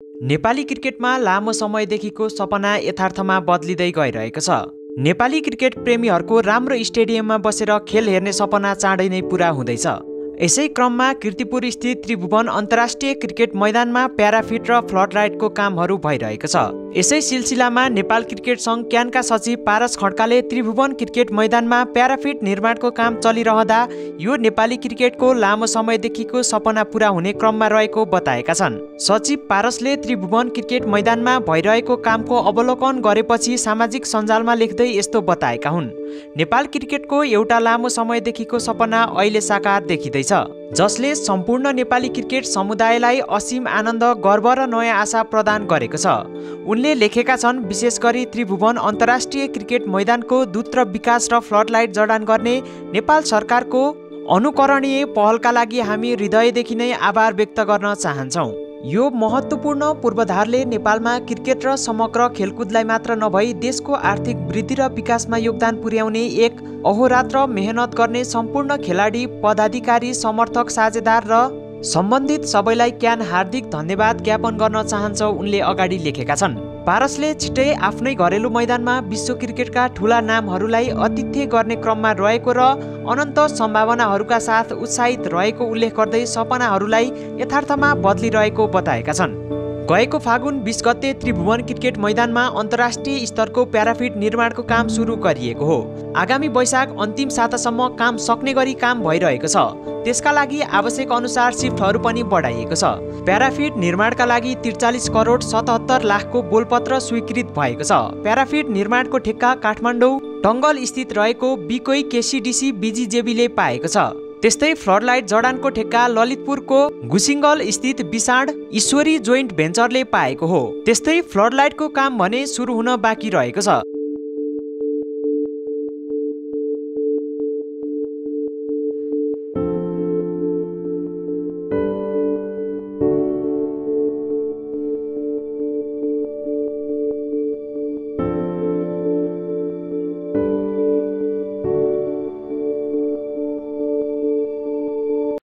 नेपाली क्रिकेटमा लामो समयदेखिको सपना यथार्थमा बदलिँदै गइरहेको छ। नेपाली क्रिकेट प्रेमीहरूको राम्रो स्टेडियममा बसेर खेल हेर्ने सपना चाँडै नै पुरा हुँदैछ। यसै क्रममा कीर्तिपुर स्थित त्रिभुवन अन्तर्राष्ट्रिय क्रिकेट मैदानमा प्याराफिट र फ्लड लाइटको कामहरू भइरहेको छ। यसै सिलसिलामा नेपाल क्रिकेट सङ्घ क्यानका सचिव पारस खड्काले त्रिभुवन क्रिकेट मैदानमा प्याराफिट निर्माणको काम चलिरहँदा यो नेपाली क्रिकेटको लामो समयदेखिको सपना पुरा हुने क्रममा रहेको बताएका छन्। सचिव पारसले त्रिभुवन क्रिकेट मैदानमा भइरहेको कामको अवलोकन गरेपछि सामाजिक सञ्जालमा लेख्दै यस्तो बताएका हुन्। नेपाल क्रिकेटको एउटा लामो समयदेखिको सपना अहिले साकार देखिँदैछ, जसले सम्पूर्ण नेपाली क्रिकेट समुदायलाई असीम आनन्द, गर्व र नयाँ आशा प्रदान गरेको छ। उनले लेखेका छन्, विशेष गरी त्रिभुवन अन्तर्राष्ट्रिय क्रिकेट मैदानको द्रुत विकास र फ्लड लाइट जडान गर्ने नेपाल सरकारको अनुकरणीय पहलका लागि हामी हृदयदेखि नै आभार व्यक्त गर्न चाहन्छौँ। यो महत्त्वपूर्ण पूर्वाधारले नेपालमा क्रिकेट र समग्र खेलकुदलाई मात्र नभई देशको आर्थिक वृद्धि र विकासमा योगदान पुर्याउने एक अहोरात्र मेहनत गर्ने सम्पूर्ण खेलाडी, पदाधिकारी, समर्थक, साझेदार र सम्बन्धित सबैलाई क्यान हार्दिक धन्यवाद ज्ञापन गर्न चाहन्छ, उनले अगाडि लेखेका छन्। पारसले छिट्टै आफ्नै घरेलु मैदानमा विश्व क्रिकेटका ठूला नामहरूलाई आतिथ्य गर्ने क्रममा रहेको र अनन्त सम्भावनाहरूका साथ उत्साहित रहेको उल्लेख गर्दै सपनाहरूलाई यथार्थमा बदलिरहेको बताएका छन्। गएको फागुन 20 गते त्रिभुवन क्रिकेट मैदानमा अन्तर्राष्ट्रिय स्तरको प्याराफिट निर्माणको काम सुरु गरिएको हो। आगामी वैशाख अन्तिम सातासम्म काम सक्ने गरी काम भइरहेको छ। त्यसका लागि आवश्यक अनुसार शिफ्टहरू पनि बढाइएको छ। प्याराफिट निर्माणका लागि 43 करोड 77 लाखको बोलपत्र स्वीकृत भएको छ। प्याराफिट निर्माणको ठेक्का काठमाडौँ टङ्गल स्थित रहेको बिकोई केसिडिसी बिजिजेबीले पाएको छ। त्यस्तै फ्लड लाइट जडानको ठेक्का ललितपुरको गुसिङ्गल स्थित विशाड ईश्वरी जोइन्ट भेन्चरले पाएको हो। त्यस्तै फ्लड लाइटको काम भने सुरु हुन बाँकी रहेको छ।